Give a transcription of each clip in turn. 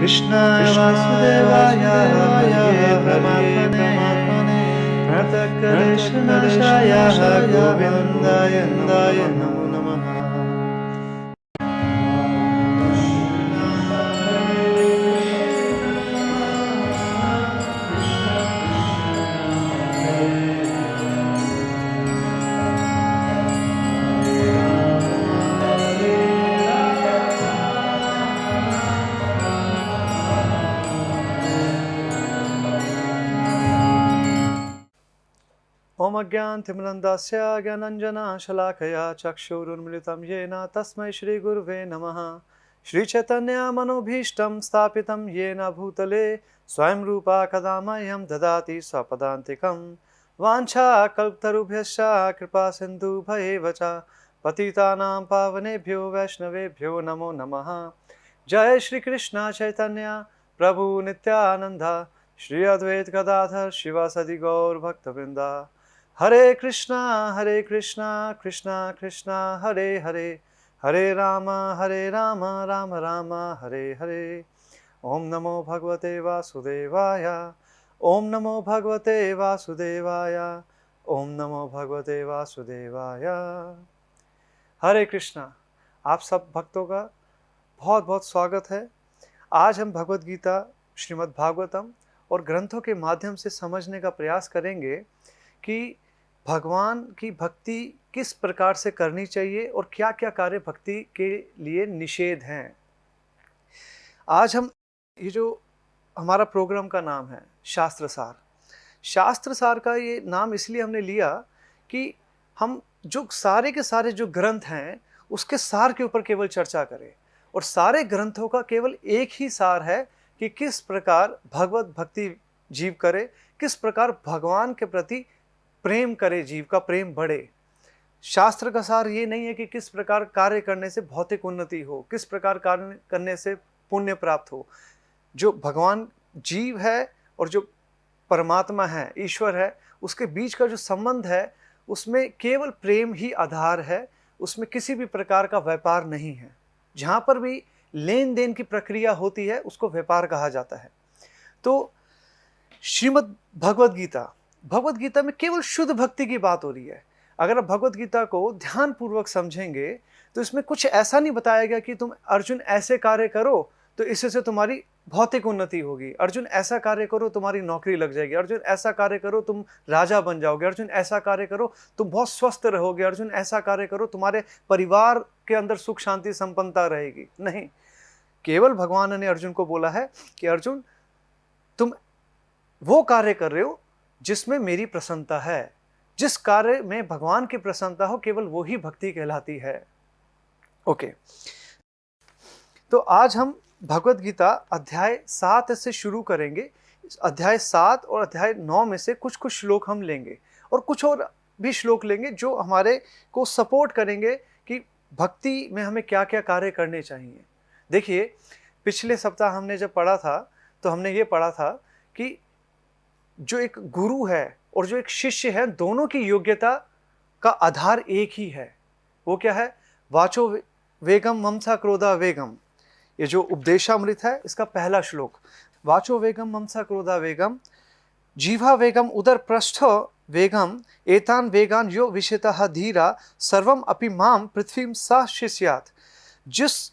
कृष्णाय वासुदेवाय हरये परमात्मने प्रणतक्लेशनाशाय गोविन्दाय नमो नमः। ओम अज्ञानतिमिरन्धस्य ज्ञानाञ्जनशलाकया चक्षुरुन्मिलितं येन तस्मै श्रीगुरुवे नमः। श्रीचैतन्यमनोभीष्टं स्थापितं येन भूतले स्वयं रूपा कदा मह्यं ददाति स्वपदान्तिकं। वाञ्छाकल्पतरुभ्यश्च कृपासिन्धुभ्येव च पतितानां पावनेभ्यो वैष्णवेभ्यो नमो नमः। जय श्री कृष्ण चैतन्य प्रभु नित्यानंद श्री अद्वैत गदाधर शिवासदि गौर भक्तवृंदा। हरे कृष्णा कृष्णा कृष्णा हरे हरे, हरे राम राम राम हरे हरे। ओम नमो भगवते वासुदेवाय, ओम नमो भगवते वासुदेवाय, ओम नमो भगवते वासुदेवाय। हरे कृष्णा। आप सब भक्तों का बहुत बहुत स्वागत है। आज हम भगवद गीता, श्रीमद् भागवतम और ग्रंथों के माध्यम से समझने का प्रयास करेंगे कि भगवान की भक्ति किस प्रकार से करनी चाहिए और क्या क्या कार्य भक्ति के लिए निषेध हैं। आज हम ये जो हमारा प्रोग्राम का नाम है शास्त्र सार, शास्त्र सार का ये नाम इसलिए हमने लिया कि हम जो सारे के सारे जो ग्रंथ हैं उसके सार के ऊपर केवल चर्चा करें, और सारे ग्रंथों का केवल एक ही सार है कि किस प्रकार भगवत भक्ति जीव करे, किस प्रकार भगवान के प्रति प्रेम करे, जीव का प्रेम बढ़े। शास्त्र का सार ये नहीं है कि किस प्रकार कार्य करने से भौतिक उन्नति हो, किस प्रकार कार्य करने से पुण्य प्राप्त हो। जो भगवान जीव है और जो परमात्मा है, ईश्वर है, उसके बीच का जो संबंध है उसमें केवल प्रेम ही आधार है, उसमें किसी भी प्रकार का व्यापार नहीं है। जहाँ पर भी लेन देन की प्रक्रिया होती है उसको व्यापार कहा जाता है। तो श्रीमद् भगवद गीता में केवल शुद्ध भक्ति की बात हो रही है। अगर आप भगवद गीता को ध्यान पूर्वक समझेंगे तो इसमें कुछ ऐसा नहीं बताया गया कि तुम अर्जुन ऐसे कार्य करो तो इससे तुम्हारी भौतिक उन्नति होगी, अर्जुन ऐसा कार्य करो तुम्हारी नौकरी लग जाएगी, अर्जुन ऐसा कार्य करो तुम राजा बन जाओगे, अर्जुन ऐसा कार्य करो तुम बहुत स्वस्थ रहोगे, अर्जुन ऐसा कार्य करो तुम्हारे परिवार के अंदर सुख शांति संपन्नता रहेगी। नहीं, केवल भगवान ने अर्जुन को बोला है कि अर्जुन तुम वो कार्य कर रहे हो जिसमें मेरी प्रसन्नता है, जिस कार्य में भगवान की प्रसन्नता हो केवल वो ही भक्ति कहलाती है। ओके, तो आज हम भगवद गीता अध्याय 7 से शुरू करेंगे। अध्याय 7 और अध्याय 9 में से कुछ कुछ श्लोक हम लेंगे और कुछ और भी श्लोक लेंगे जो हमारे को सपोर्ट करेंगे कि भक्ति में हमें क्या क्या कार्य करने चाहिए। देखिए, पिछले सप्ताह हमने जब पढ़ा था तो हमने ये पढ़ा था कि जो एक गुरु है और जो एक शिष्य है, दोनों की योग्यता का आधार एक ही है। वो क्या है? वाचो वेगम ममसा क्रोधा वेगम। ये जो उपदेशामृत है इसका पहला श्लोक, वाचो वेगम ममसा क्रोधा वेगम जीवा वेगम उदर पृष्ठ वेगम एतान वेगान यो विषितः धीरा सर्वम अपि माम पृथ्वीम सा शिष्यात्। जिस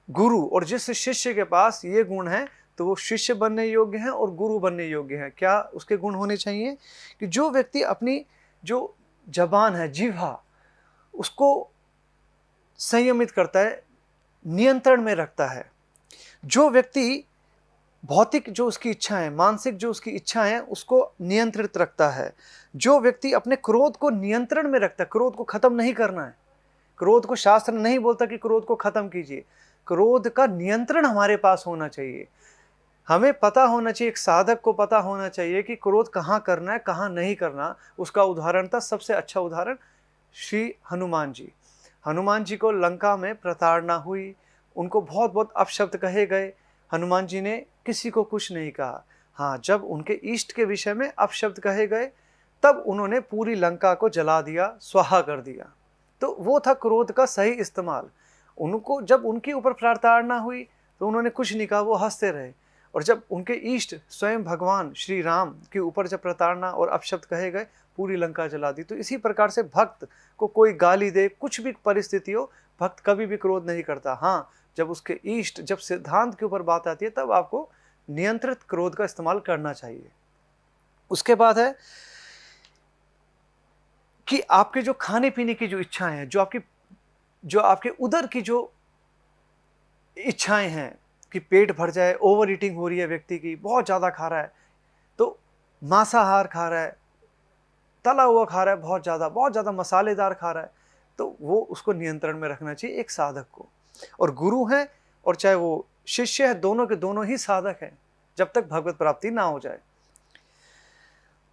गुरु और जिस शिष्य के पास ये गुण है तो वो शिष्य बनने योग्य हैं और गुरु बनने योग्य हैं। क्या उसके गुण होने चाहिए? कि जो व्यक्ति अपनी जो जबान है, जिह्वा, उसको संयमित करता है, नियंत्रण में रखता है। जो व्यक्ति भौतिक जो उसकी इच्छा है, मानसिक जो उसकी इच्छा है उसको नियंत्रित रखता है। जो व्यक्ति अपने क्रोध को नियंत्रण में रखता है, क्रोध को खत्म नहीं करना है। क्रोध को शास्त्र नहीं बोलता कि क्रोध को खत्म कीजिए, क्रोध का नियंत्रण हमारे पास होना चाहिए। हमें पता होना चाहिए, एक साधक को पता होना चाहिए कि क्रोध कहाँ करना है, कहाँ नहीं करना। उसका उदाहरण था, सबसे अच्छा उदाहरण श्री हनुमान जी। हनुमान जी को लंका में प्रताड़ना हुई, उनको बहुत बहुत अपशब्द कहे गए। हनुमान जी ने किसी को कुछ नहीं कहा। हाँ, जब उनके इष्ट के विषय में अपशब्द कहे गए तब उन्होंने पूरी लंका को जला दिया, स्वाहा कर दिया। तो वो था क्रोध का सही इस्तेमाल। उनको जब उनके ऊपर प्रताड़ना हुई तो उन्होंने कुछ नहीं कहा, वो हंसते रहे। और जब उनके इष्ट स्वयं भगवान श्री राम के ऊपर जब प्रताड़ना और अपशब्द कहे गए, पूरी लंका जला दी। तो इसी प्रकार से भक्त को कोई गाली दे, कुछ भी परिस्थिति हो, भक्त कभी भी क्रोध नहीं करता। हाँ, जब उसके इष्ट, जब सिद्धांत के ऊपर बात आती है, तब आपको नियंत्रित क्रोध का इस्तेमाल करना चाहिए। उसके बाद है कि आपके जो खाने पीने की जो इच्छाएं हैं, जो आपके उदर की जो इच्छाएं हैं कि पेट भर जाए, ओवर ईटिंग हो रही है व्यक्ति की, बहुत ज़्यादा खा रहा है, तो मांसाहार खा रहा है, तला हुआ खा रहा है, बहुत ज़्यादा मसालेदार खा रहा है, तो वो उसको नियंत्रण में रखना चाहिए एक साधक को। और गुरु हैं और चाहे वो शिष्य है, दोनों के दोनों ही साधक हैं, जब तक भगवत प्राप्ति ना हो जाए।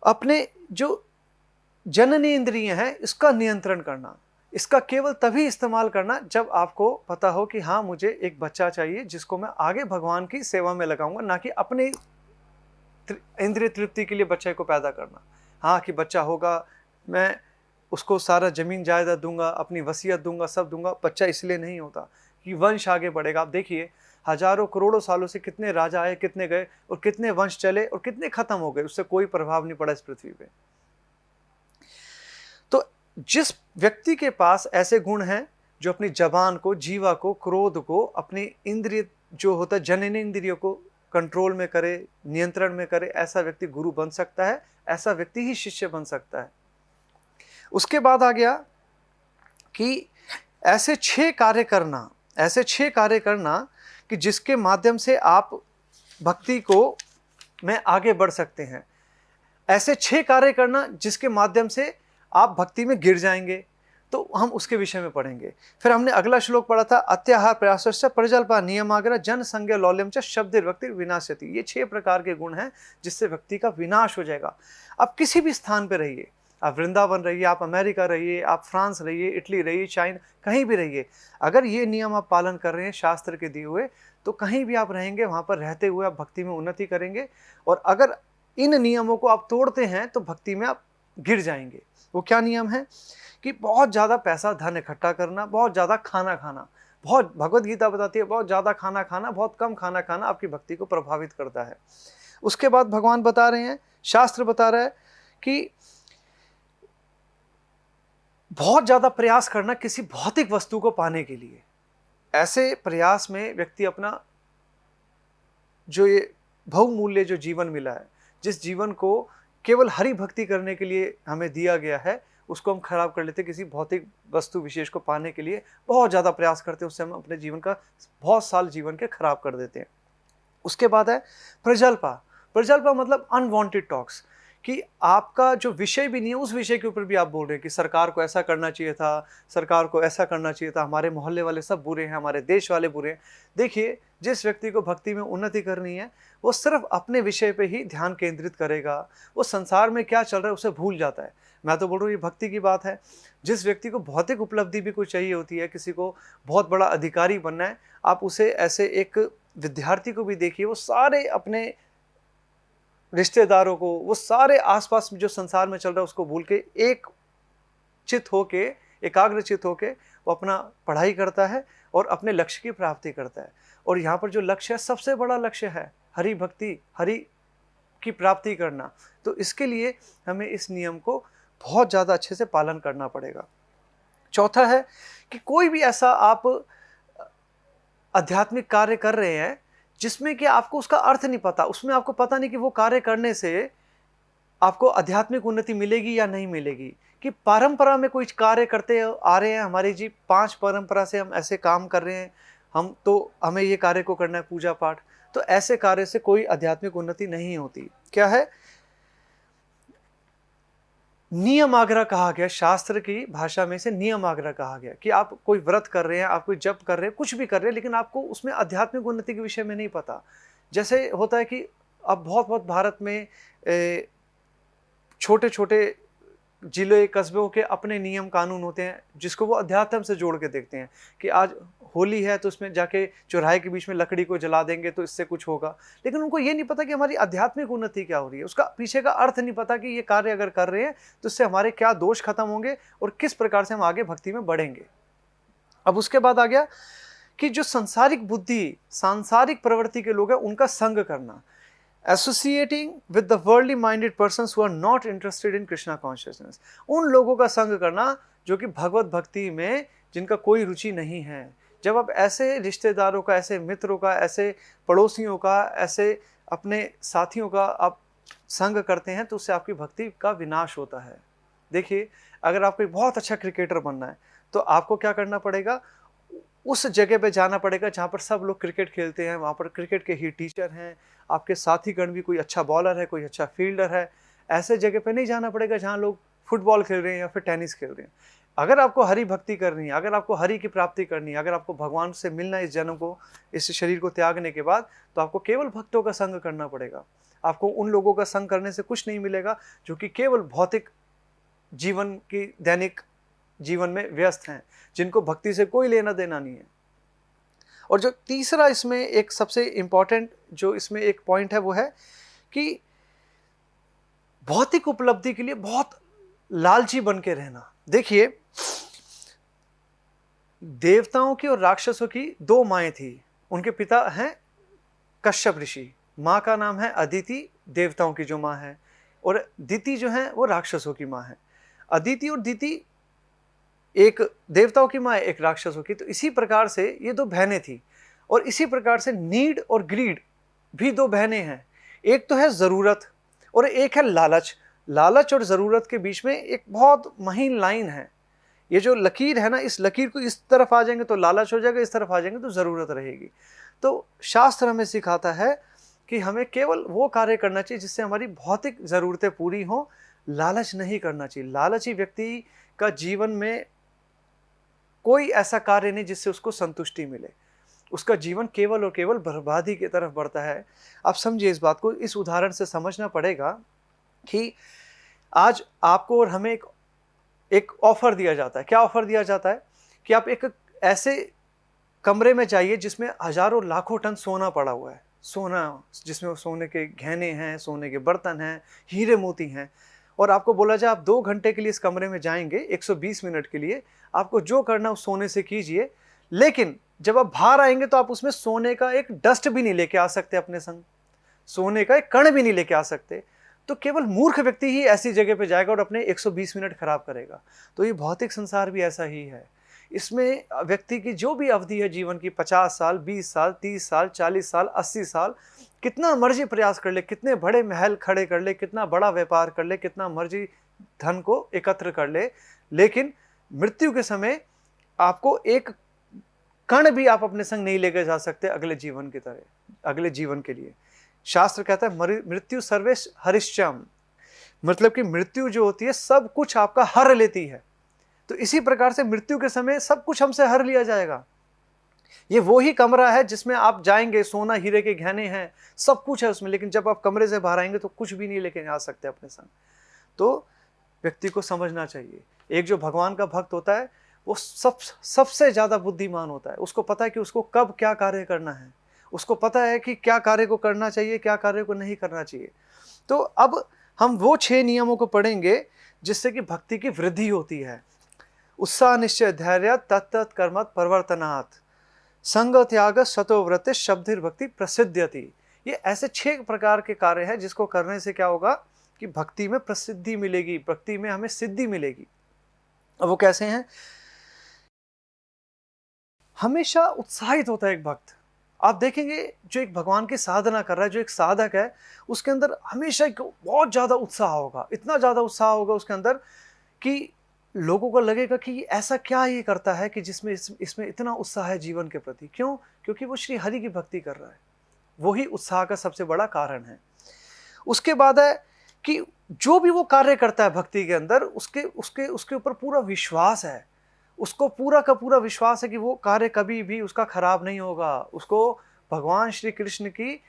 अपने जो जननी इंद्रिय हैं, इसका नियंत्रण करना, इसका केवल तभी इस्तेमाल करना जब आपको पता हो कि हाँ, मुझे एक बच्चा चाहिए जिसको मैं आगे भगवान की सेवा में लगाऊंगा, ना कि अपने इंद्रिय तृप्ति के लिए बच्चे को पैदा करना। हाँ, कि बच्चा होगा, मैं उसको सारा जमीन जायदाद दूंगा, अपनी वसीयत दूंगा, सब दूंगा। बच्चा इसलिए नहीं होता कि वंश आगे बढ़ेगा। आप देखिए, हजारों करोड़ों सालों से कितने राजा आए, कितने गए, और कितने वंश चले और कितने खत्म हो गए, उससे कोई प्रभाव नहीं पड़ा इस पृथ्वी पे। तो जिस व्यक्ति के पास ऐसे गुण हैं, जो अपनी जबान को, जीवा को, क्रोध को, अपनी इंद्रिय जो होता है जननी इंद्रियों को कंट्रोल में करे, नियंत्रण में करे, ऐसा व्यक्ति गुरु बन सकता है, ऐसा व्यक्ति ही शिष्य बन सकता है। उसके बाद आ गया कि ऐसे 6 कार्य करना कि जिसके माध्यम से आप भक्ति को में आगे बढ़ सकते हैं। ऐसे 6 कार्य करना जिसके माध्यम से आप भक्ति में गिर जाएंगे, तो हम उसके विषय में पढ़ेंगे। फिर हमने अगला श्लोक पढ़ा था, अत्याहार प्रयासश्च प्रजल्पा नियमाग्रह जन संज्ञा लौल्यम च शब्द भक्ति विनाश्यति। ये 6 प्रकार के गुण हैं जिससे व्यक्ति का विनाश हो जाएगा। आप किसी भी स्थान पर रहिए, आप वृंदावन रहिए, आप अमेरिका रहिए, आप फ्रांस रहिए, इटली रहिए, चाइना, कहीं भी रहिए, अगर ये नियम आप पालन कर रहे हैं शास्त्र के दिए हुए, तो कहीं भी आप रहेंगे, वहाँ पर रहते हुए आप भक्ति में उन्नति करेंगे। और अगर इन नियमों को आप तोड़ते हैं तो भक्ति में आप गिर जाएंगे। वो क्या नियम है कि बहुत ज़्यादा पैसा धन इकट्ठा करना, बहुत ज़्यादा खाना खाना, बहुत, भगवत गीता बताती है, बहुत ज़्यादा खाना खाना, बहुत कम खाना खाना आपकी भक्ति को प्रभावित करता है। उसके बाद भगवान बता रहे हैं, शास्त्र बता रहा है कि बहुत ज़्यादा प्रयास करना किसी भौतिक वस्तु को पाने के लिए। ऐसे प्रयास में व्यक्ति अपना जो ये बहुमूल्य जो जीवन मिला है, जिस जीवन को केवल हरि भक्ति करने के लिए हमें दिया गया है, उसको हम खराब कर लेते हैं किसी भौतिक वस्तु विशेष को पाने के लिए। बहुत ज़्यादा प्रयास करते हैं, उससे हम अपने जीवन का बहुत साल जीवन के खराब कर देते हैं। उसके बाद है प्रजल्पा। प्रजल्पा मतलब अनवांटेड टॉक्स, कि आपका जो विषय भी नहीं है, उस विषय के ऊपर भी आप बोल रहे हैं कि सरकार को ऐसा करना चाहिए था, सरकार को ऐसा करना चाहिए था, हमारे मोहल्ले वाले सब बुरे हैं, हमारे देश वाले बुरे हैं। देखिए, जिस व्यक्ति को भक्ति में उन्नति करनी है, वो सिर्फ अपने विषय पे ही ध्यान केंद्रित करेगा, वो संसार में क्या चल रहा है उसे भूल जाता है। मैं तो बोल रहा हूँ, ये भक्ति की बात है। जिस व्यक्ति को भौतिक उपलब्धि भी कुछ चाहिए होती है, किसी को बहुत बड़ा अधिकारी बनना है, आप उसे ऐसे एक विद्यार्थी को भी देखिए, वो सारे अपने रिश्तेदारों को, वो सारे आसपास जो संसार में चल रहा है उसको भूल के एक चित होके, एकाग्रचित होके वो अपना पढ़ाई करता है और अपने लक्ष्य की प्राप्ति करता है। और यहाँ पर जो लक्ष्य है, सबसे बड़ा लक्ष्य है हरि भक्ति, हरि की प्राप्ति करना। तो इसके लिए हमें इस नियम को बहुत ज़्यादा अच्छे से पालन करना पड़ेगा। चौथा है कि कोई भी ऐसा आप आध्यात्मिक कार्य कर रहे हैं जिसमें कि आपको उसका अर्थ नहीं पता, उसमें आपको पता नहीं कि वो कार्य करने से आपको आध्यात्मिक उन्नति मिलेगी या नहीं मिलेगी। कि परंपरा में कोई कार्य करते आ रहे हैं, हमारी जी 5 परंपरा से हम ऐसे काम कर रहे हैं, हम तो हमें ये कार्य को करना है, पूजा पाठ, तो ऐसे कार्य से कोई आध्यात्मिक उन्नति नहीं होती। क्या है? नियम आग्रह कहा गया, शास्त्र की भाषा में से नियम आग्रह कहा गया कि आप कोई व्रत कर रहे हैं, आप कोई जप कर रहे हैं, कुछ भी कर रहे हैं, लेकिन आपको उसमें आध्यात्मिक उन्नति के विषय में नहीं पता। जैसे होता है कि अब बहुत भारत में छोटे छोटे जिले कस्बों के अपने नियम कानून होते हैं, जिसको वो अध्यात्म से जोड़ के देखते हैं कि आज होली है तो उसमें जाके चौराहे के बीच में लकड़ी को जला देंगे तो इससे कुछ होगा। लेकिन उनको ये नहीं पता कि हमारी आध्यात्मिक उन्नति क्या हो रही है, उसका पीछे का अर्थ नहीं पता कि ये कार्य अगर कर रहे हैं तो इससे हमारे क्या दोष खत्म होंगे और किस प्रकार से हम आगे भक्ति में बढ़ेंगे। अब उसके बाद आ गया कि जो सांसारिक बुद्धि, सांसारिक प्रवृत्ति के लोग हैं, उनका संग करना, associating with the worldly minded persons who are not interested in Krishna consciousness, उन लोगों का संग करना जो कि भगवत भक्ति में जिनका कोई रुचि नहीं है। जब आप ऐसे रिश्तेदारों का, ऐसे मित्रों का, ऐसे पड़ोसियों का, ऐसे अपने साथियों का आप संग करते हैं तो उससे आपकी भक्ति का विनाश होता है। देखिए, अगर आपको एक बहुत अच्छा क्रिकेटर बनना है तो आपको क्या करना पड़ेगा, उस जगह पे जाना पड़ेगा जहाँ पर सब लोग क्रिकेट खेलते हैं, वहाँ पर क्रिकेट के ही टीचर हैं, आपके साथीगण भी, कोई अच्छा बॉलर है, कोई अच्छा फील्डर है। ऐसे जगह पे नहीं जाना पड़ेगा जहाँ लोग फुटबॉल खेल रहे हैं या फिर टेनिस खेल रहे हैं। अगर आपको हरि भक्ति करनी है, अगर आपको हरि की प्राप्ति करनी है, अगर आपको भगवान से मिलना है इस जन्म को, इस शरीर को त्यागने के बाद, तो आपको केवल भक्तों का संग करना पड़ेगा। आपको उन लोगों का संग करने से कुछ नहीं मिलेगा जो कि केवल भौतिक जीवन की, दैनिक जीवन में व्यस्त हैं, जिनको भक्ति से कोई लेना देना नहीं है। और जो तीसरा इसमें एक सबसे इंपॉर्टेंट जो इसमें एक पॉइंट है वो है कि भौतिक उपलब्धि के लिए बहुत लालची बन के रहना। देखिए, देवताओं की और राक्षसों की दो माएँ थी। उनके पिता हैं कश्यप ऋषि, माँ का नाम है अदिति, देवताओं की जो माँ है, और दिति जो है वो राक्षसों की माँ है। अदिति और दिति एक देवताओं की माँ है, एक राक्षसों की। तो इसी प्रकार से ये दो बहनें थी, और इसी प्रकार से नीड और ग्रीड भी दो बहनें हैं। एक तो है ज़रूरत और एक है लालच। लालच और ज़रूरत के बीच में एक बहुत महीन लाइन है। ये जो लकीर है ना, इस लकीर को इस तरफ आ जाएंगे तो लालच हो जाएगा, इस तरफ आ जाएंगे तो ज़रूरत रहेगी। तो शास्त्र हमें सिखाता है कि हमें केवल वो कार्य करना चाहिए जिससे हमारी भौतिक ज़रूरतें पूरी हों, लालच नहीं करना चाहिए। लालची व्यक्ति का जीवन में कोई ऐसा कार्य नहीं जिससे उसको संतुष्टि मिले। उसका जीवन केवल और केवल बर्बादी की तरफ बढ़ता है। आप समझिए इस बात को, इस उदाहरण से समझना पड़ेगा कि आज आपको और हमें एक ऑफर दिया जाता है। क्या ऑफर दिया जाता है कि आप एक ऐसे कमरे में जाइए जिसमें हजारों लाखों टन सोना पड़ा हुआ है, सोना जिसमें सोने के गहने हैं, सोने के बर्तन हैं, हीरे मोती हैं, और आपको बोला जाए आप 2 घंटे के लिए इस कमरे में जाएंगे, 120 मिनट के लिए, आपको जो करना उस सोने से कीजिए, लेकिन जब आप बाहर आएंगे तो आप उसमें सोने का एक डस्ट भी नहीं लेके आ सकते अपने संग, सोने का एक कण भी नहीं लेके आ सकते। तो केवल मूर्ख व्यक्ति ही ऐसी जगह पे जाएगा और अपने 120 मिनट खराब करेगा। तो ये भौतिक संसार भी ऐसा ही है। इसमें व्यक्ति की जो भी अवधि है जीवन की, 50 साल, 20 साल, 30 साल, 40 साल, 80 साल, कितना मर्जी प्रयास कर ले, कितने बड़े महल खड़े कर ले, कितना बड़ा व्यापार कर ले, कितना मर्जी धन को एकत्र कर ले, लेकिन मृत्यु के समय आपको एक कण भी आप अपने संग नहीं लेकर जा सकते अगले जीवन की तरह, अगले जीवन के लिए। शास्त्र कहता है मृत्यु सर्वेश हरिश्चम, मतलब कि मृत्यु जो होती है सब कुछ आपका हर लेती है। तो इसी प्रकार से मृत्यु के समय सब कुछ हमसे हर लिया जाएगा। ये वो ही कमरा है जिसमें आप जाएंगे, सोना हीरे के गहने हैं, सब कुछ है उसमें, लेकिन जब आप कमरे से बाहर आएंगे तो कुछ भी नहीं लेके आ सकते अपने संग। तो व्यक्ति को समझना चाहिए, एक जो भगवान का भक्त होता है वो सबसे ज्यादा बुद्धिमान होता है। उसको पता है कि उसको कब क्या कार्य करना है, उसको पता है कि क्या कार्य को करना चाहिए, क्या कार्य को नहीं करना चाहिए। तो अब हम वो 6 नियमों को पढ़ेंगे जिससे कि भक्ति की वृद्धि होती है। उत्साह निश्चय धैर्य तत्त कर्मत परिवर्तनात् संग त्याग सतोव्रत शब्दिर भक्ति प्रसिद्ध्यति। ये ऐसे 6 प्रकार के कार्य हैं जिसको करने से क्या होगा कि भक्ति में प्रसिद्धि मिलेगी, भक्ति में हमें सिद्धि मिलेगी। अब वो कैसे हैं? हमेशा उत्साहित होता है एक भक्त। आप देखेंगे जो एक भगवान की साधना कर रहा है, जो एक साधक है, उसके अंदर हमेशा एक बहुत ज्यादा उत्साह होगा, इतना ज्यादा उत्साह होगा उसके अंदर कि लोगों को लगेगा कि ऐसा क्या ये करता है कि जिसमें इसमें इतना उत्साह है जीवन के प्रति। क्यों? क्योंकि वो श्री हरि की भक्ति कर रहा है। वही उत्साह का सबसे बड़ा कारण है। उसके बाद है कि जो भी वो कार्य करता है भक्ति के अंदर, उसके ऊपर पूरा विश्वास है, उसको पूरा का पूरा विश्वास है कि वो कार्य कभी भी उसका खराब नहीं होगा। उसको भगवान श्री कृष्ण की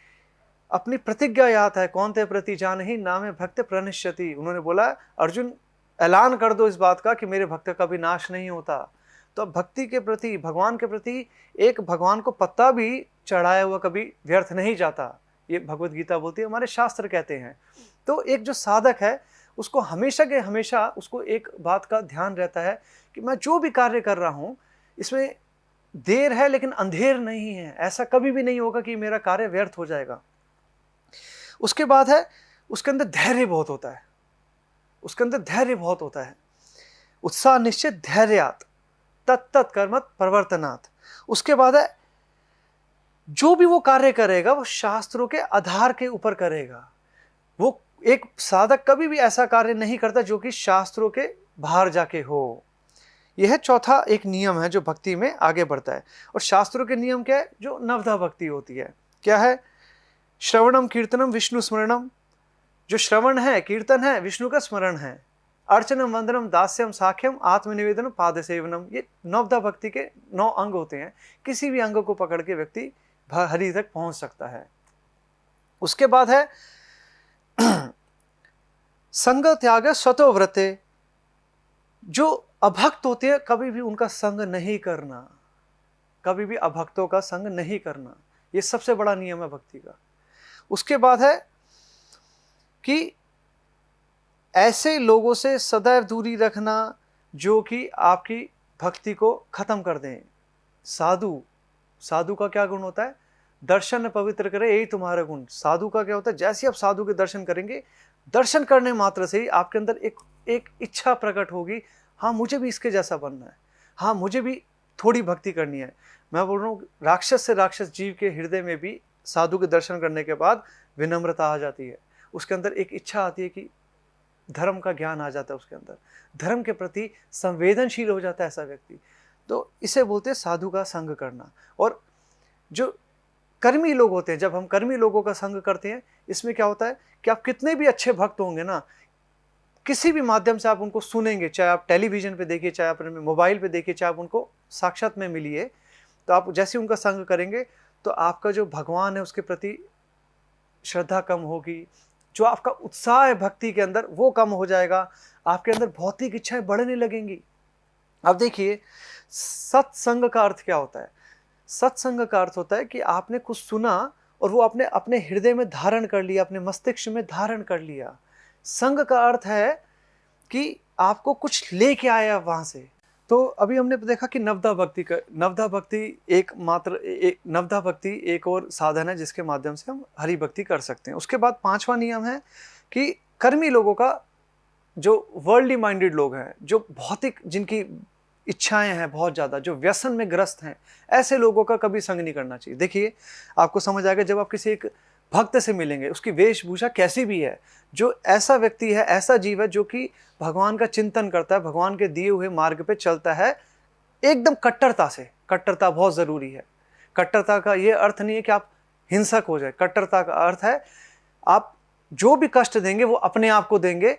अपनी प्रतिज्ञा याद है, कौन ते प्रति जान ही नामे भक्त प्रणश्यति। उन्होंने बोला अर्जुन ऐलान कर दो इस बात का कि मेरे भक्त का भी नाश नहीं होता। तो भक्ति के प्रति, भगवान के प्रति, एक भगवान को पत्ता भी चढ़ाया हुआ कभी व्यर्थ नहीं जाता। ये भगवत गीता बोलती है, हमारे शास्त्र कहते हैं। तो एक जो साधक है उसको हमेशा के हमेशा उसको एक बात का ध्यान रहता है कि मैं जो भी कार्य कर रहा हूँ इसमें देर है लेकिन अंधेर नहीं है, ऐसा कभी भी नहीं होगा कि मेरा कार्य व्यर्थ हो जाएगा। उसके बाद है, उसके अंदर धैर्य बहुत होता है, उसके अंदर धैर्य बहुत होता है। उत्साह निश्चित धैर्यात तत्त कर्मत प्रवर्तनात्। उसके बाद है, जो भी वो कार्य करेगा वो शास्त्रों के आधार के ऊपर करेगा। वो एक साधक कभी भी ऐसा कार्य नहीं करता जो कि शास्त्रों के बाहर जाके हो। यह चौथा एक नियम है जो भक्ति में आगे बढ़ता है। और शास्त्रों के नियम क्या है? जो नवधा भक्ति होती है, क्या है? श्रवणम कीर्तनम विष्णु स्मरणम। जो श्रवण है, कीर्तन है, विष्णु का स्मरण है। अर्चनम वंदनम दास्यम साख्यम आत्मनिवेदनम पाद सेवनम। ये नवधा भक्ति के 9 अंग होते हैं। किसी भी अंग को पकड़ के व्यक्ति हरि तक पहुंच सकता है। उसके बाद है संग त्याग स्वतो व्रते। जो अभक्त होते हैं कभी भी उनका संग नहीं करना, कभी भी अभक्तों का संग नहीं करना, ये सबसे बड़ा नियम है भक्ति का। उसके बाद है कि ऐसे लोगों से सदैव दूरी रखना जो कि आपकी भक्ति को खत्म कर दें। साधु का क्या गुण होता है? दर्शन पवित्र करे, यही तुम्हारा गुण। साधु का क्या होता है? जैसे आप साधु के दर्शन करेंगे, दर्शन करने मात्र से ही आपके अंदर एक इच्छा प्रकट होगी, हाँ मुझे भी इसके जैसा बनना है, हाँ मुझे भी थोड़ी भक्ति करनी है। मैं बोल रहा हूँ, राक्षस से राक्षस जीव के हृदय में भी साधु के दर्शन करने के बाद विनम्रता आ जाती है। उसके अंदर एक इच्छा आती है कि धर्म का ज्ञान आ जाता है, उसके अंदर धर्म के प्रति संवेदनशील हो जाता है ऐसा व्यक्ति। तो इसे बोलते हैं साधु का संग करना। और जो कर्मी लोग होते हैं, जब हम कर्मी लोगों का संग करते हैं, इसमें क्या होता है कि आप कितने भी अच्छे भक्त होंगे ना, किसी भी माध्यम से आप उनको सुनेंगे, चाहे आप टेलीविजन पे देखिए, चाहे आप मोबाइल पे देखिए, चाहे आप उनको साक्षात में मिलिए, तो आप जैसे उनका संग करेंगे तो आपका जो भगवान है उसके प्रति श्रद्धा कम होगी, जो आपका उत्साह है भक्ति के अंदर वो कम हो जाएगा, आपके अंदर भौतिक इच्छाएं बढ़ने लगेंगी। अब देखिए, सत्संग का अर्थ क्या होता है? सत्संग का अर्थ होता है कि आपने कुछ सुना और वो आपने अपने हृदय में धारण कर लिया, अपने मस्तिष्क में धारण कर लिया। संग का अर्थ है कि आपको कुछ लेके आया वहां से। तो अभी हमने देखा कि नवधा भक्ति एक और साधन है जिसके माध्यम से हम हरि भक्ति कर सकते हैं। उसके बाद 5वां नियम है कि कर्मी लोगों का, जो वर्ल्डली माइंडेड लोग हैं, जो भौतिक, जिनकी इच्छाएं हैं बहुत ज़्यादा, जो व्यसन में ग्रस्त हैं, ऐसे लोगों का कभी संग नहीं करना चाहिए। देखिए, आपको समझ आएगा जब आप किसी एक भक्त से मिलेंगे, उसकी वेशभूषा कैसी भी है, जो ऐसा व्यक्ति है, ऐसा जीव है जो कि भगवान का चिंतन करता है, भगवान के दिए हुए मार्ग पे चलता है एकदम कट्टरता से। कट्टरता बहुत ज़रूरी है। कट्टरता का ये अर्थ नहीं है कि आप हिंसक हो जाए। कट्टरता का अर्थ है आप जो भी कष्ट देंगे वो अपने आप को देंगे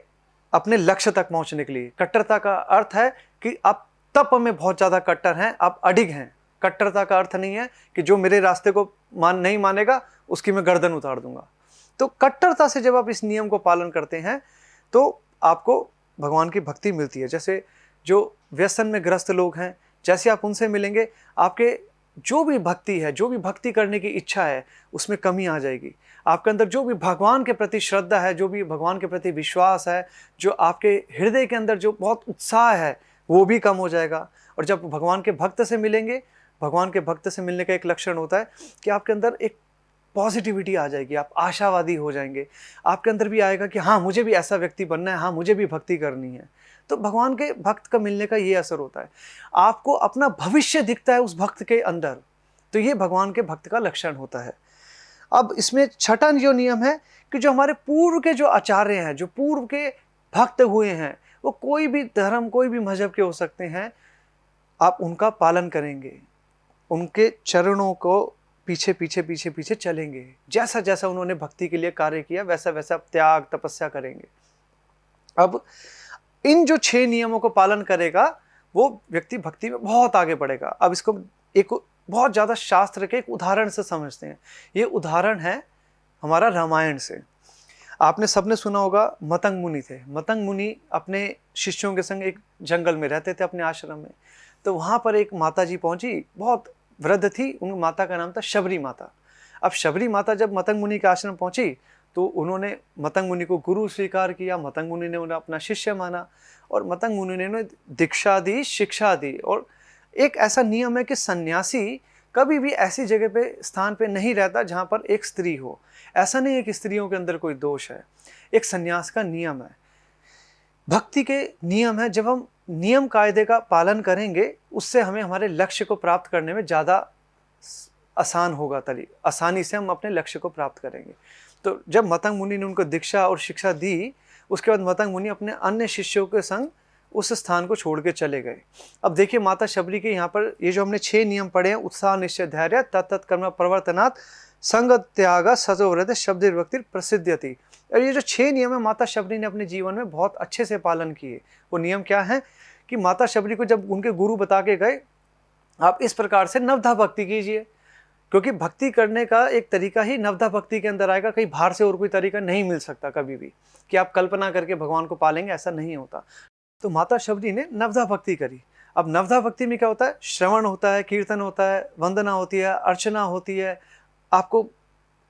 अपने लक्ष्य तक पहुंचने के लिए। कट्टरता का अर्थ है कि आप तप में बहुत ज़्यादा कट्टर हैं, आप अडिग हैं। कट्टरता का अर्थ नहीं है कि जो मेरे रास्ते को नहीं मानेगा उसकी मैं गर्दन उतार दूंगा। तो कट्टरता से जब आप इस नियम को पालन करते हैं तो आपको भगवान की भक्ति मिलती है। जैसे जो व्यसन में ग्रस्त लोग हैं, जैसे आप उनसे मिलेंगे, आपके जो भी भक्ति है, जो भी भक्ति करने की इच्छा है, उसमें कमी आ जाएगी। आपके अंदर जो भी भगवान के प्रति श्रद्धा है, जो भी भगवान के प्रति विश्वास है, जो आपके हृदय के अंदर जो बहुत उत्साह है, वो भी कम हो जाएगा। और जब भगवान के भक्त से मिलेंगे, भगवान के भक्त से मिलने का एक लक्षण होता है कि आपके अंदर एक पॉजिटिविटी आ जाएगी, आप आशावादी हो जाएंगे। आपके अंदर भी आएगा कि हाँ मुझे भी ऐसा व्यक्ति बनना है, हाँ मुझे भी भक्ति करनी है। तो भगवान के भक्त का मिलने का ये असर होता है, आपको अपना भविष्य दिखता है उस भक्त के अंदर। तो ये भगवान के भक्त का लक्षण होता है। अब इसमें छठा जो नियम है कि जो हमारे पूर्व के जो आचार्य हैं, जो पूर्व के भक्त हुए हैं, वो कोई भी धर्म, कोई भी मजहब के हो सकते हैं, आप उनका पालन करेंगे, उनके चरणों को पीछे पीछे पीछे पीछे चलेंगे। जैसा जैसा उन्होंने भक्ति के लिए कार्य किया वैसा वैसा त्याग तपस्या करेंगे। अब इन जो 6 नियमों को पालन करेगा वो व्यक्ति भक्ति में बहुत आगे बढ़ेगा। अब इसको एक बहुत ज़्यादा शास्त्र के एक उदाहरण से समझते हैं। ये उदाहरण है हमारा रामायण से। आपने सबने सुना होगा, मतंग मुनि थे। मतंग मुनि अपने शिष्यों के संग एक जंगल में रहते थे अपने आश्रम में। तो वहाँ पर एक माता जी पहुँची, बहुत वृद्ध थी, उन माता का नाम था शबरी माता। अब शबरी माता जब मतंग मुनि के आश्रम पहुंची तो उन्होंने मतंग मुनि को गुरु स्वीकार किया, मतंग मुनि ने उन्हें अपना शिष्य माना और मतंग मुनि ने उन्हें दीक्षा दी, शिक्षा दी और एक ऐसा नियम है कि सन्यासी कभी भी ऐसी जगह पे स्थान पे नहीं रहता जहाँ पर एक स्त्री हो। ऐसा नहीं है कि स्त्रियों के अंदर कोई दोष है, एक सन्यास का नियम है, भक्ति के नियम है। जब हम नियम कायदे का पालन करेंगे उससे हमें हमारे लक्ष्य को प्राप्त करने में ज़्यादा आसान होगा, आसानी से हम अपने लक्ष्य को प्राप्त करेंगे। तो जब मतंग मुनि ने उनको दीक्षा और शिक्षा दी, उसके बाद मतंग मुनि अपने अन्य शिष्यों के संग उस स्थान को छोड़ के चले गए। अब देखिए माता शबरी के यहाँ पर ये जो हमने 6 नियम पढ़े हैं, उत्साह निश्चय धैर्य तत्त कर्म प्रवर्तनात् संग त्याग सजोव्रत शब्द विभक्ति प्रसिद्ध्यति। और ये जो 6 नियम है माता शबरी ने अपने जीवन में बहुत अच्छे से पालन किए। वो नियम क्या है कि माता शबरी को जब उनके गुरु बता के गए, आप इस प्रकार से नवधा भक्ति कीजिए, क्योंकि भक्ति करने का एक तरीका ही नवधा भक्ति के अंदर आएगा। कहीं बाहर से और कोई तरीका नहीं मिल सकता कभी भी कि आप कल्पना करके भगवान को पालेंगे, ऐसा नहीं होता। तो माता शबरी ने नवधा भक्ति करी। अब नवधा भक्ति में क्या होता है? श्रवण होता है, कीर्तन होता है, वंदना होती है, अर्चना होती है, आपको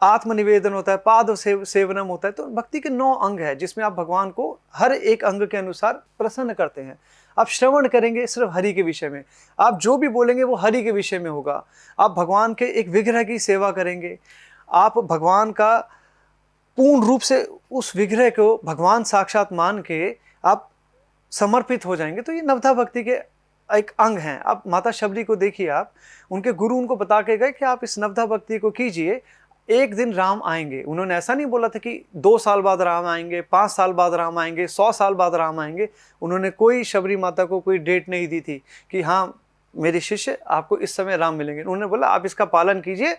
आत्मनिवेदन होता है, पाद सेवनम होता है। तो भक्ति के 9 अंग है जिसमें आप भगवान को हर एक अंग के अनुसार प्रसन्न करते हैं। आप श्रवण करेंगे सिर्फ हरि के विषय में, आप जो भी बोलेंगे वो हरि के विषय में होगा। आप भगवान के एक विग्रह की सेवा करेंगे, आप भगवान का पूर्ण रूप से उस विग्रह को भगवान साक्षात मान के आप समर्पित हो जाएंगे। तो ये नवधा भक्ति के एक अंग हैं। आप माता शबरी को देखिए, आप उनके गुरु उनको बता के गए कि आप इस नवधा भक्ति को कीजिए, एक दिन राम आएंगे। उन्होंने ऐसा नहीं बोला था कि 2 साल बाद राम आएंगे, 5 साल बाद राम आएंगे, 100 साल बाद राम आएंगे। उन्होंने कोई शबरी माता को कोई डेट नहीं दी थी कि हाँ मेरे शिष्य आपको इस समय राम मिलेंगे। उन्होंने बोला आप इसका पालन कीजिए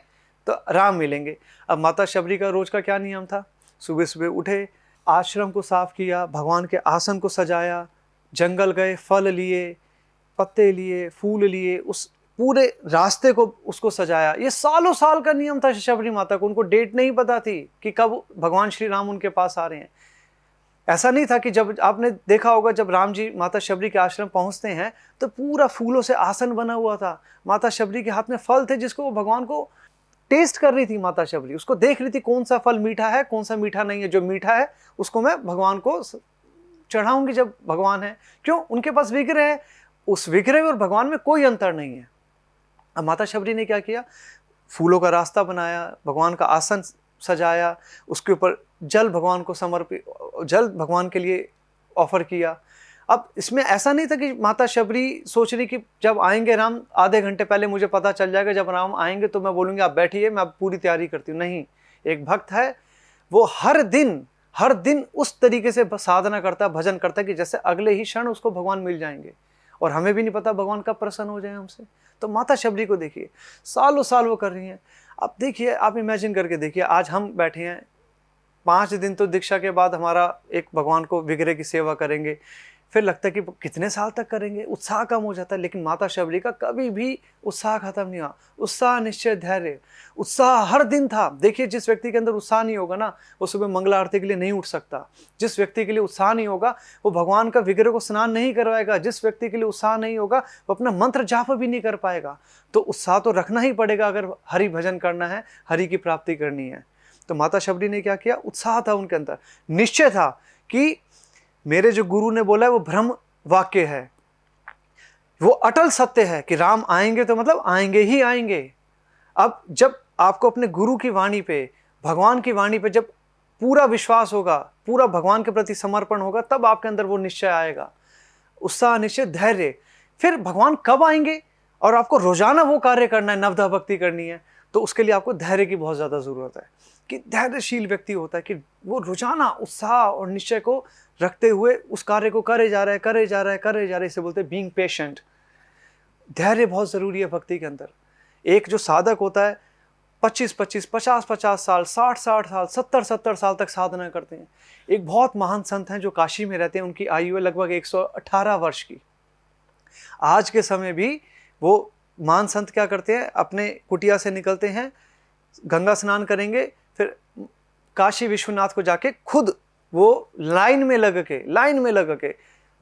तो राम मिलेंगे। अब माता शबरी का रोज का क्या नियम था? सुबह सुबह उठे, आश्रम को साफ किया, भगवान के आसन को सजाया, जंगल गए, फल लिए, पत्ते लिए, फूल लिए, उस पूरे रास्ते को उसको सजाया। ये सालों साल का नियम था शबरी माता को। उनको डेट नहीं पता थी कि कब भगवान श्री राम उनके पास आ रहे हैं। ऐसा नहीं था कि जब आपने देखा होगा जब राम जी माता शबरी के आश्रम पहुंचते हैं तो पूरा फूलों से आसन बना हुआ था, माता शबरी के हाथ में फल थे जिसको वो भगवान को टेस्ट कर रही थी। माता शबरी उसको देख रही थी कौन सा फल मीठा है, कौन सा मीठा नहीं है। जो मीठा है उसको मैं भगवान को चढ़ाऊंगी जब भगवान है। क्यों? उनके पास विग्रह है, उस विग्रह और भगवान में कोई अंतर नहीं है। अब माता शबरी ने क्या किया? फूलों का रास्ता बनाया, भगवान का आसन सजाया, उसके ऊपर जल भगवान को समर्पित, जल भगवान के लिए ऑफर किया। अब इसमें ऐसा नहीं था कि माता शबरी सोच रही कि जब आएंगे राम, आधे घंटे पहले मुझे पता चल जाएगा जब राम आएंगे तो मैं बोलूँगी आप बैठिए, मैं पूरी तैयारी करती हूँ। नहीं, एक भक्त है वो हर दिन उस तरीके से साधना करता है, भजन करता है कि जैसे अगले ही क्षण उसको भगवान मिल जाएंगे और हमें भी नहीं पता भगवान कब प्रसन्न हो जाए हमसे। तो माता शबरी को देखिए, सालों साल वो कर रही हैं। अब देखिए, आप इमेजिन करके देखिए, आज हम बैठे हैं, 5 दिन तो दीक्षा के बाद हमारा एक भगवान को विग्रह की सेवा करेंगे, फिर लगता है कि कितने साल तक करेंगे, उत्साह कम हो जाता है। लेकिन माता शबरी का कभी भी उत्साह खत्म नहीं हुआ। उत्साह निश्चय धैर्य, उत्साह हर दिन था। देखिए, जिस व्यक्ति के अंदर उत्साह नहीं होगा ना, वो सुबह मंगला आरती के लिए नहीं उठ सकता। जिस व्यक्ति के लिए उत्साह नहीं होगा वो भगवान का विग्रह को स्नान नहीं करवाएगा। जिस व्यक्ति के लिए उत्साह नहीं होगा वो अपना मंत्र जाप भी नहीं कर पाएगा। तो उत्साह तो रखना ही पड़ेगा अगर हरि भजन करना है, हरि की प्राप्ति करनी है। तो माता शबरी ने क्या किया? उत्साह था उनके अंदर, निश्चय था कि मेरे जो गुरु ने बोला है वो ब्रह्म वाक्य है, वो अटल सत्य है कि राम आएंगे तो मतलब आएंगे ही आएंगे। अब जब आपको अपने गुरु की वाणी पे, भगवान की वाणी पे जब पूरा विश्वास होगा, पूरा भगवान के प्रति समर्पण होगा, तब आपके अंदर वो निश्चय आएगा, उत्साह, निश्चय, धैर्य। फिर भगवान कब आएंगे और आपको रोजाना वो कार्य करना है, नवधा भक्ति करनी है, तो उसके लिए आपको धैर्य की बहुत ज़्यादा ज़रूरत है। कि धैर्यशील व्यक्ति होता है कि वो रोजाना उत्साह और निश्चय को रखते हुए उस कार्य को करे जा रहा है। इसे बोलते हैं बीइंग पेशेंट। धैर्य बहुत ज़रूरी है भक्ति के अंदर। एक जो साधक होता है 25-25, 50-50 साल, 60-60 साल, 70-70 साल तक साधना करते हैं। एक बहुत महान संत हैं जो काशी में रहते हैं, उनकी आयु है लगभग 118 वर्ष की। आज के समय भी वो महान संत क्या करते हैं? अपने कुटिया से निकलते हैं, गंगा स्नान करेंगे, फिर काशी विश्वनाथ को जाके खुद वो लाइन में लग के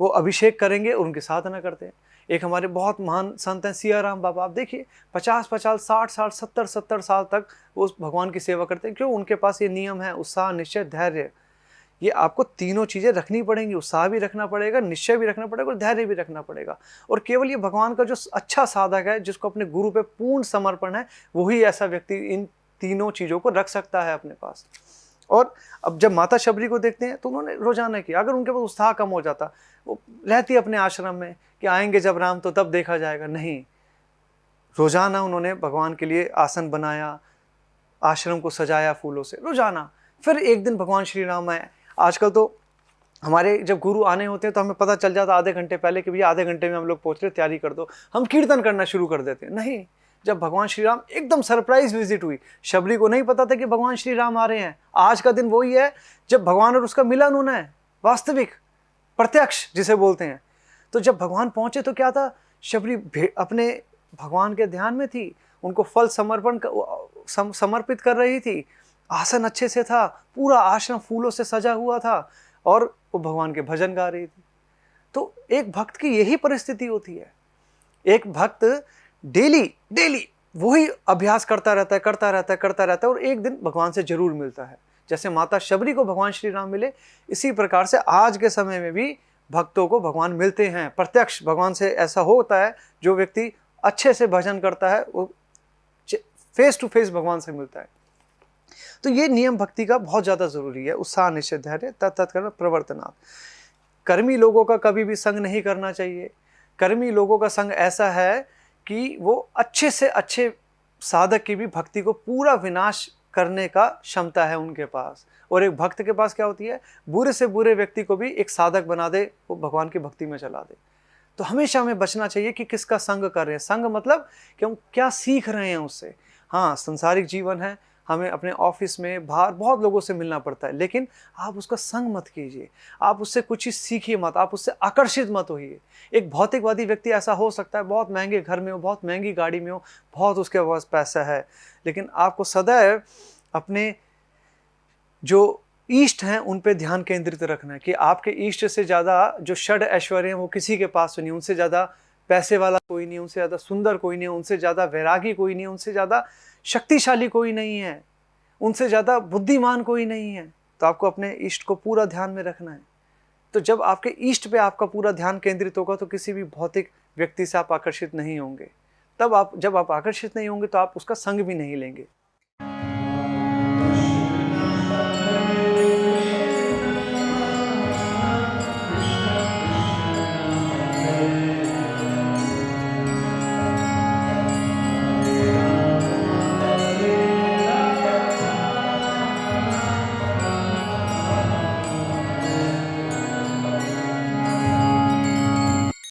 वो अभिषेक करेंगे और उनकी साधना करते हैं। एक हमारे बहुत महान संत हैं सिया राम बाबा, आप देखिए 50-50, 60 साल, 70-70 साल तक वो उस भगवान की सेवा करते हैं। क्यों? उनके पास ये नियम है, उत्साह, निश्चय, धैर्य। ये आपको तीनों चीज़ें रखनी पड़ेंगी, उत्साह भी रखना पड़ेगा, निश्चय भी रखना पड़ेगा और धैर्य भी रखना पड़ेगा। और केवल ये भगवान का जो अच्छा साधक है, जिसको अपने गुरु पे पूर्ण समर्पण है, वही ऐसा व्यक्ति इन तीनों चीज़ों को रख सकता है अपने पास। और अब जब माता शबरी को देखते हैं तो उन्होंने रोजाना किया। अगर उनके पास उत्साह कम हो जाता, वो रहती अपने आश्रम में कि आएंगे जब राम तो तब देखा जाएगा, नहीं, रोजाना उन्होंने भगवान के लिए आसन बनाया, आश्रम को सजाया फूलों से रोजाना। फिर एक दिन भगवान श्री राम आए। आजकल तो हमारे जब गुरु आने होते हैं तो हमें पता चल जाता आधे घंटे पहले कि भैया आधे घंटे में हम लोग पहुंच रहे, तैयारी कर दो, हम कीर्तन करना शुरू कर देते हैं। नहीं, जब भगवान श्री राम एकदम सरप्राइज विजिट हुई, शबरी को नहीं पता था कि भगवान श्री राम आ रहे हैं। आज का दिन वही है जब भगवान और उसका मिलन होना है, वास्तविक प्रत्यक्ष जिसे बोलते हैं। तो जब भगवान पहुंचे तो क्या था, शबरी अपने भगवान के ध्यान में थी, उनको फल समर्पित कर रही थी, आसन अच्छे से था, पूरा आश्रम फूलों से सजा हुआ था और वो भगवान के भजन गा रही थी। तो एक भक्त की यही परिस्थिति होती है। एक भक्त डेली वही अभ्यास करता रहता है और एक दिन भगवान से जरूर मिलता है। जैसे माता शबरी को भगवान श्री राम मिले, इसी प्रकार से आज के समय में भी भक्तों को भगवान मिलते हैं प्रत्यक्ष। भगवान से ऐसा होता है, जो व्यक्ति अच्छे से भजन करता है वो फेस टू फेस भगवान से मिलता है। तो ये नियम भक्ति का बहुत ज़्यादा जरूरी है। उत्साह, निश्चय, धैर्य, तत्कर्म प्रवर्तनात्। कर्मी लोगों का कभी भी संग नहीं करना चाहिए। कर्मी लोगों का संग ऐसा है कि वो अच्छे से अच्छे साधक की भी भक्ति को पूरा विनाश करने का क्षमता है उनके पास। और एक भक्त के पास क्या होती है, बुरे से बुरे व्यक्ति को भी एक साधक बना दे, वो भगवान की भक्ति में चला दे। तो हमेशा हमें बचना चाहिए कि किसका संग कर रहे हैं। संग मतलब कि हम क्या सीख रहे हैं उससे। हाँ, संसारिक जीवन है, हमें अपने ऑफिस में बाहर बहुत लोगों से मिलना पड़ता है, लेकिन आप उसका संग मत कीजिए, आप उससे कुछ चीज़ सीखिए मत, आप उससे आकर्षित मत होइए। एक भौतिकवादी व्यक्ति ऐसा हो सकता है, बहुत महंगे घर में हो, बहुत महंगी गाड़ी में हो, बहुत उसके पास पैसा है, लेकिन आपको सदैव अपने जो इष्ट हैं उन पे ध्यान केंद्रित रखना है कि आपके इष्ट से ज़्यादा जो षड ऐश्वर्य हैं वो किसी के पास नहीं, उनसे ज़्यादा पैसे वाला कोई नहीं, उनसे ज़्यादा सुंदर कोई नहीं, उनसे ज़्यादा वैरागी कोई नहीं, उनसे ज़्यादा शक्तिशाली कोई नहीं है, उनसे ज़्यादा बुद्धिमान कोई नहीं है। तो आपको अपने इष्ट को पूरा ध्यान में रखना है। तो जब आपके इष्ट पे आपका पूरा ध्यान केंद्रित होगा तो किसी भी भौतिक व्यक्ति से आप आकर्षित नहीं होंगे। जब आप आकर्षित नहीं होंगे तो आप उसका संग भी नहीं लेंगे।